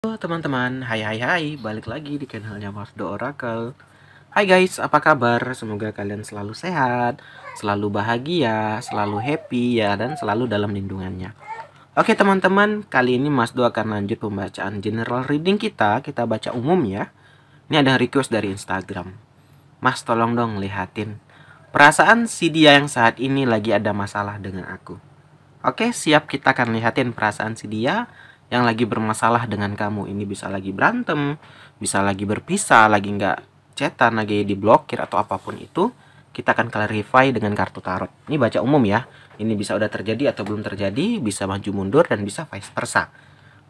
Halo teman-teman, hai, balik lagi di channelnya Mas Do Oracle. Hai guys, apa kabar? Semoga kalian selalu sehat, selalu bahagia, selalu happy ya, dan selalu dalam lindungannya. Oke teman-teman, kali ini Mas Do akan lanjut pembacaan general reading kita baca umum ya. Ini ada request dari Instagram. Mas tolong dong lihatin perasaan si dia yang saat ini lagi ada masalah dengan aku. Oke, siap, kita akan lihatin perasaan si dia yang lagi bermasalah dengan kamu. Ini bisa lagi berantem, bisa lagi berpisah, lagi nggak chatan, lagi diblokir atau apapun itu. Kita akan clarify dengan kartu tarot. Ini baca umum ya. Ini bisa udah terjadi atau belum terjadi, bisa maju mundur dan bisa vice versa.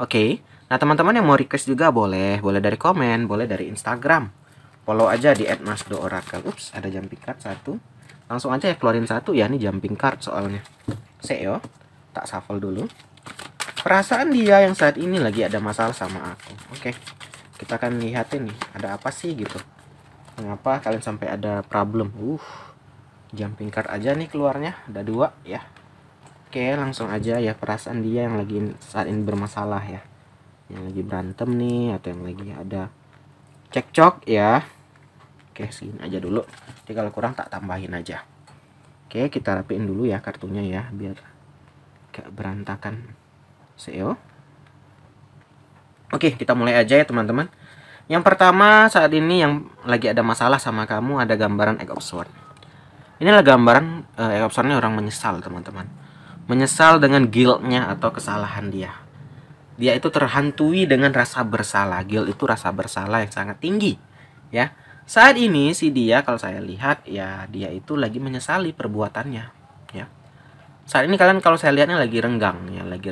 Oke. Nah, teman-teman yang mau request juga boleh dari komen, boleh dari Instagram. Follow aja di @masdooracle. Ups, ada jumping card satu. Langsung aja ya keluarin satu ya, ini jumping card soalnya. Yo, tak shuffle dulu. Perasaan dia yang saat ini lagi ada masalah sama aku. Oke, kita akan lihatin nih, ada apa sih gitu. Mengapa kalian sampai ada problem? Jumping card aja nih keluarnya, ada 2 ya. Oke, langsung aja ya, perasaan dia yang lagi saat ini bermasalah ya. Yang lagi berantem nih, atau yang lagi ada cekcok ya. Oke, segini aja dulu. Jadi kalau kurang tak tambahin aja. Oke, kita rapiin dulu ya kartunya ya, biar gak berantakan. Oke, kita mulai aja ya teman-teman. Yang pertama, saat ini yang lagi ada masalah sama kamu ada gambaran Egg of Swords. Inilah gambaran Egg of Swords, orang menyesal teman-teman. Menyesal dengan guilt-nya atau kesalahan dia. Dia itu terhantui dengan rasa bersalah. Guilt itu rasa bersalah yang sangat tinggi ya. Saat ini si dia, kalau saya lihat ya, dia itu lagi menyesali perbuatannya ya. Saat ini kalian kalau saya lihatnya lagi renggang ya, lagi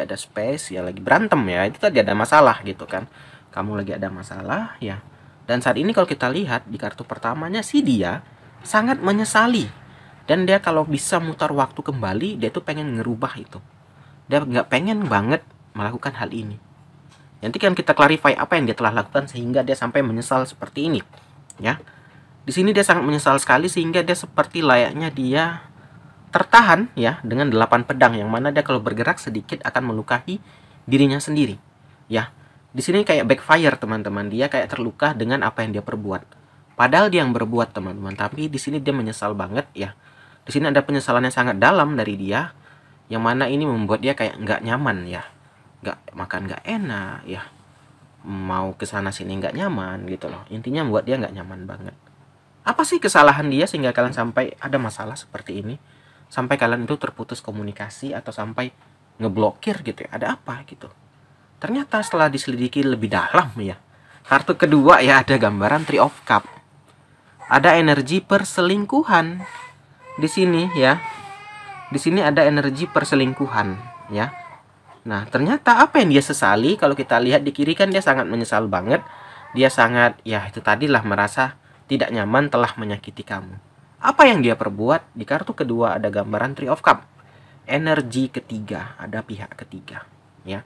ada space ya, lagi berantem ya. Itu tadi ada masalah gitu kan. Kamu lagi ada masalah ya. Dan saat ini kalau kita lihat di kartu pertamanya, si dia sangat menyesali. Dan dia kalau bisa mutar waktu kembali, dia tuh pengen ngerubah itu. Dia nggak pengen banget melakukan hal ini. Nanti kan kita clarify apa yang dia telah lakukan sehingga dia sampai menyesal seperti ini ya. Di sini dia sangat menyesal sekali sehingga dia seperti layaknya dia tertahan ya dengan 8 pedang, yang mana dia kalau bergerak sedikit akan melukai dirinya sendiri ya. Di sini kayak backfire teman-teman, dia kayak terluka dengan apa yang dia perbuat. Padahal dia yang berbuat teman-teman, tapi di sini dia menyesal banget ya. Di sini ada penyesalan yang sangat dalam dari dia, yang mana ini membuat dia kayak nggak nyaman ya, nggak makan nggak enak ya, mau kesana sini nggak nyaman gitu loh. Intinya membuat dia nggak nyaman banget. Apa sih kesalahan dia sehingga kalian sampai ada masalah seperti ini? Sampai kalian itu terputus komunikasi atau sampai ngeblokir gitu ya, ada apa gitu. Ternyata setelah diselidiki lebih dalam ya, kartu kedua ya, ada gambaran Three of Cup. Ada energi perselingkuhan di sini ya. Di sini ada energi perselingkuhan ya. Nah, ternyata apa yang dia sesali, kalau kita lihat di kiri kan dia sangat menyesal banget. Dia sangat ya, itu tadilah merasa tidak nyaman telah menyakiti kamu. Apa yang dia perbuat? Di kartu kedua ada gambaran Three of Cup. Energi ketiga, ada pihak ketiga ya.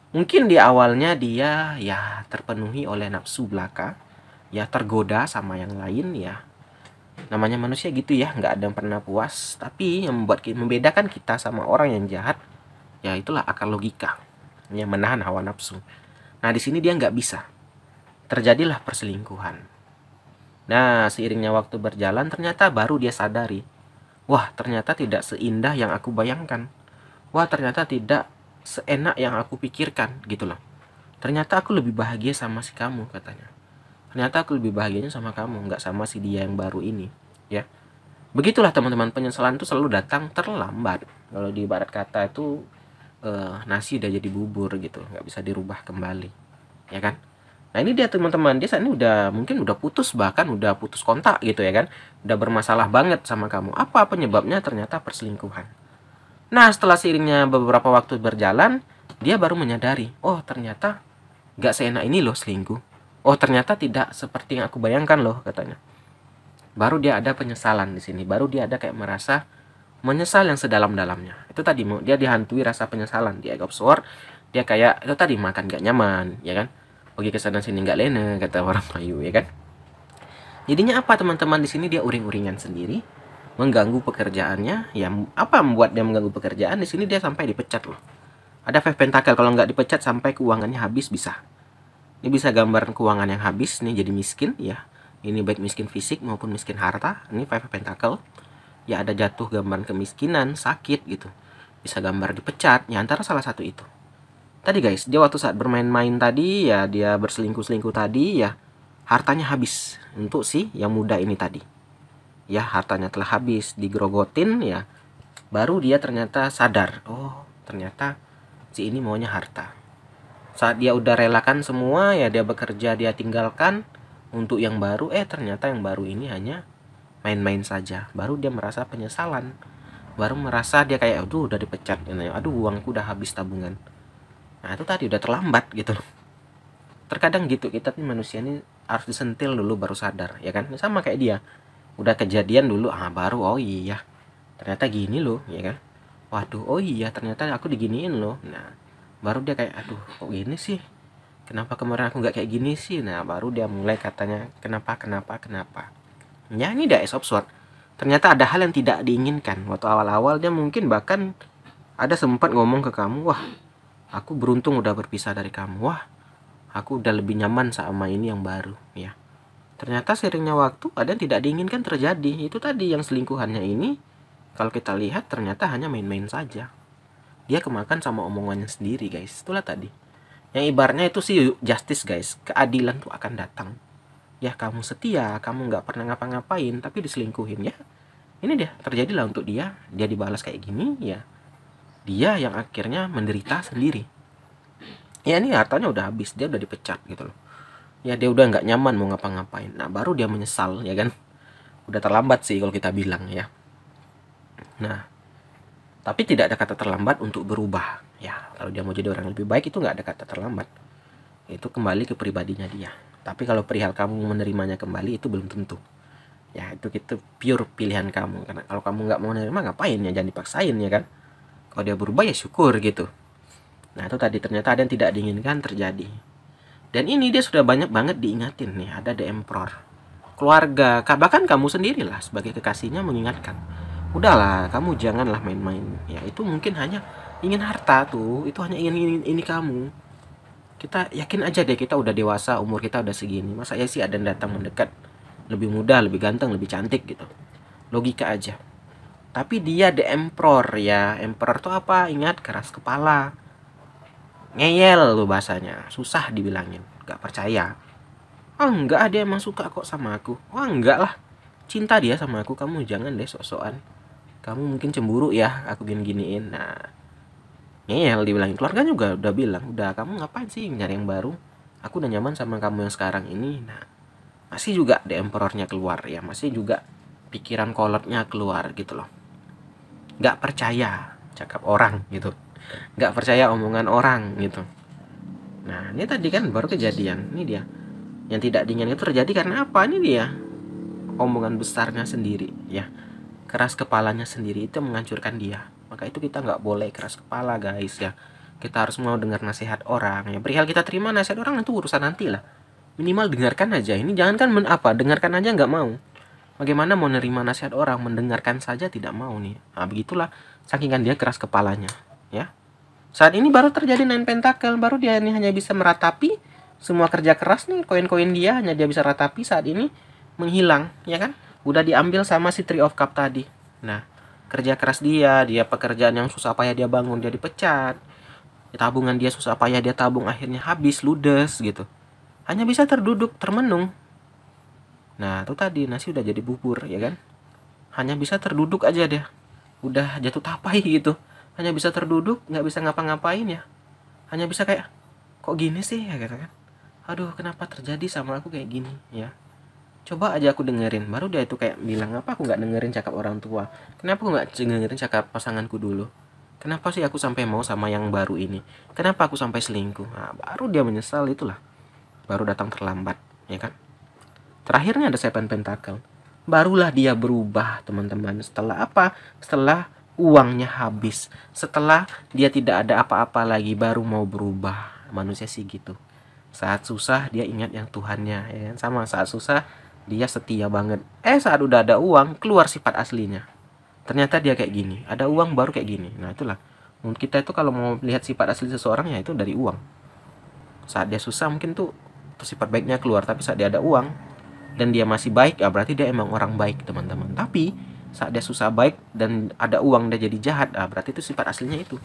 Mungkin di awalnya dia ya terpenuhi oleh nafsu belaka, ya tergoda sama yang lain ya. Namanya manusia gitu ya, nggak ada yang pernah puas. Tapi yang membedakan kita sama orang yang jahat, ya itulah akal logika yang menahan hawa nafsu. Nah, di sini dia nggak bisa. Terjadilah perselingkuhan. Nah, seiringnya waktu berjalan ternyata baru dia sadari, wah ternyata tidak seindah yang aku bayangkan. Wah ternyata tidak seenak yang aku pikirkan gitu loh. Ternyata aku lebih bahagia sama si kamu, katanya. Ternyata aku lebih bahagianya sama kamu, nggak sama si dia yang baru ini ya. Begitulah teman-teman, penyesalan itu selalu datang terlambat. Kalau di ibarat kata itu nasi udah jadi bubur gitu, nggak bisa dirubah kembali ya kan. Nah ini dia teman-teman, dia saat ini mungkin udah putus, bahkan udah putus kontak gitu ya kan, udah bermasalah banget sama kamu. Apa penyebabnya? Ternyata perselingkuhan. Nah setelah seiringnya beberapa waktu berjalan, dia baru menyadari, oh ternyata nggak seenak ini loh selingkuh. Oh ternyata tidak seperti yang aku bayangkan loh, katanya. Baru dia ada penyesalan di sini, baru dia ada kayak merasa menyesal yang sedalam-dalamnya. Itu tadi dia dihantui rasa penyesalan di Egg of Swords. Dia kayak itu tadi, makan gak nyaman ya kan, pergi ke sana sini gak lene, kata orang Melayu ya kan. Jadinya apa teman-teman, di sini dia uring-uringan sendiri, mengganggu pekerjaannya. Ya apa membuat dia mengganggu pekerjaan? Di sini dia sampai dipecat loh. Ada five pentacle, kalau nggak dipecat sampai keuangannya habis bisa. Ini bisa gambaran keuangan yang habis nih, jadi miskin ya. Ini baik miskin fisik maupun miskin harta. Ini five pentacle. Ya ada jatuh gambaran kemiskinan, sakit gitu. Bisa gambar dipecat, ya antara salah satu itu. Tadi guys, dia waktu saat bermain-main tadi ya, dia berselingkuh-selingkuh tadi ya, hartanya habis untuk si yang muda ini tadi. Ya, hartanya telah habis, digerogotin ya. Baru dia ternyata sadar, oh ternyata si ini maunya harta. Saat dia udah relakan semua ya, dia bekerja, dia tinggalkan untuk yang baru, ternyata yang baru ini hanya main-main saja. Baru dia merasa penyesalan, baru merasa dia kayak aduh udah dipecat, aduh uangku udah habis tabungan. Nah itu tadi udah terlambat gitu. Terkadang gitu, kita nih manusia ini harus disentil dulu baru sadar, ya kan? Sama kayak dia, udah kejadian dulu baru oh iya ternyata gini loh, ya kan? Waduh, oh iya ternyata aku diginiin loh. Nah baru dia kayak aduh kok gini sih, kenapa kemarin aku nggak kayak gini sih. Nah baru dia mulai katanya kenapa. Ya ini dia Ace of Swords. Ternyata ada hal yang tidak diinginkan. Waktu awal-awal dia mungkin bahkan ada sempat ngomong ke kamu, wah aku beruntung udah berpisah dari kamu, wah aku udah lebih nyaman sama ini yang baru ya. Ternyata seiringnya waktu ada yang tidak diinginkan terjadi. Itu tadi yang selingkuhannya ini, kalau kita lihat ternyata hanya main-main saja. Dia kemakan sama omongannya sendiri guys. Itulah tadi yang ibaratnya itu sih justice guys. Keadilan tuh akan datang. Ya kamu setia, kamu nggak pernah ngapa-ngapain tapi diselingkuhin ya. Ini dia terjadilah untuk dia. Dia dibalas kayak gini ya. Dia yang akhirnya menderita sendiri. Ya ini hartanya udah habis, dia udah dipecat gitu loh. Ya dia udah nggak nyaman mau ngapa-ngapain. Nah baru dia menyesal ya kan. Udah terlambat sih kalau kita bilang ya. Nah tapi tidak ada kata terlambat untuk berubah. Ya kalau dia mau jadi orang yang lebih baik itu nggak ada kata terlambat. Itu kembali ke pribadinya dia. Tapi kalau perihal kamu menerimanya kembali itu belum tentu. Ya itu pure pilihan kamu. Karena kalau kamu nggak mau menerima ngapain ya, jangan dipaksain ya kan. Kalau dia berubah ya syukur gitu. Nah itu tadi ternyata ada yang tidak diinginkan terjadi. Dan ini dia sudah banyak banget diingatin nih. Ada The Emperor, keluarga, bahkan kamu sendirilah sebagai kekasihnya mengingatkan, udahlah kamu janganlah main-main. Ya itu mungkin hanya ingin harta tuh. Itu hanya ingin ini kamu. Kita yakin aja deh, kita udah dewasa, umur kita udah segini, masa ya sih ada yang datang mendekat lebih muda, lebih ganteng, lebih cantik gitu. Logika aja. Tapi dia The Emperor ya. Emperor tuh apa? Ingat, keras kepala, ngeyel lo bahasanya, susah dibilangin, gak percaya. Oh enggak, dia emang suka kok sama aku. Oh enggak lah, cinta dia sama aku. Kamu jangan deh sok-sokan, kamu mungkin cemburu ya aku gini-giniin. Nah ngeyel dibilangin. Keluarga juga udah bilang, udah kamu ngapain sih nyari yang baru, aku udah nyaman sama kamu yang sekarang ini. Nah masih juga The Emperor-nya keluar ya, masih juga pikiran kolotnya keluar gitu loh. Gak percaya cakap orang gitu, gak percaya omongan orang gitu. Nah ini tadi kan baru kejadian. Ini dia yang tidak diinginkan itu terjadi karena apa? Ini dia omongan besarnya sendiri ya, keras kepalanya sendiri, itu menghancurkan dia. Maka itu kita nggak boleh keras kepala guys ya. Kita harus mau dengar nasihat orang ya. Perihal kita terima nasihat orang itu urusan nanti lah. Minimal dengarkan aja. Ini jangan kan dengarkan aja nggak mau. Bagaimana mau nerima nasihat orang, mendengarkan saja tidak mau nih. Nah begitulah, sakingan dia keras kepalanya ya. Saat ini baru terjadi Nine Pentacle, baru dia ini hanya bisa meratapi semua kerja keras nih, koin-koin dia hanya dia bisa ratapi saat ini menghilang ya kan. Udah diambil sama si Three of Cup tadi. Nah kerja keras dia pekerjaan yang susah payah dia bangun, dia dipecat. Tabungan dia susah payah dia tabung, akhirnya habis, ludes gitu. Hanya bisa terduduk, termenung. Nah itu tadi, nasi udah jadi bubur ya kan. Hanya bisa terduduk aja dia, udah jatuh tapai gitu. Hanya bisa terduduk, nggak bisa ngapa-ngapain ya. Hanya bisa kayak, kok gini sih ya gitu kan. Aduh kenapa terjadi sama aku kayak gini ya. Coba aja aku dengerin. Baru dia itu kayak bilang, apa aku nggak dengerin cakap orang tua, kenapa aku nggak dengerin cakap pasanganku dulu, kenapa sih aku sampai mau sama yang baru ini, kenapa aku sampai selingkuh. Nah baru dia menyesal. Itulah baru datang terlambat ya kan. Terakhirnya ada Seven Pentacle. Barulah dia berubah teman-teman. Setelah apa? Setelah uangnya habis, setelah dia tidak ada apa-apa lagi, baru mau berubah. Manusia sih gitu, saat susah dia ingat yang Tuhannya ya kan? Sama saat susah dia setia banget. Saat udah ada uang keluar sifat aslinya. Ternyata dia kayak gini. Ada uang baru kayak gini. Nah itulah Kita itu kalau mau lihat sifat asli seseorang ya itu dari uang. Saat dia susah mungkin tuh sifat baiknya keluar, tapi saat dia ada uang dan dia masih baik, ya berarti dia emang orang baik teman-teman. Tapi saat dia susah baik dan ada uang dia jadi jahat, berarti itu sifat aslinya itu.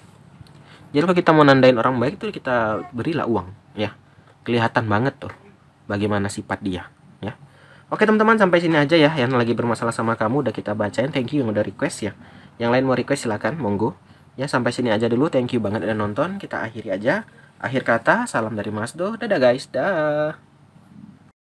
Jadi kalau kita mau nandain orang baik tuh kita berilah uang, ya. Kelihatan banget tuh bagaimana sifat dia, ya. Oke teman-teman, sampai sini aja ya. Yang lagi bermasalah sama kamu udah kita bacain. Thank you yang udah request ya. Yang lain mau request silakan, monggo. Ya sampai sini aja dulu. Thank you banget udah nonton. Kita akhiri aja. Akhir kata, salam dari Mas Do. Dadah guys. Dah.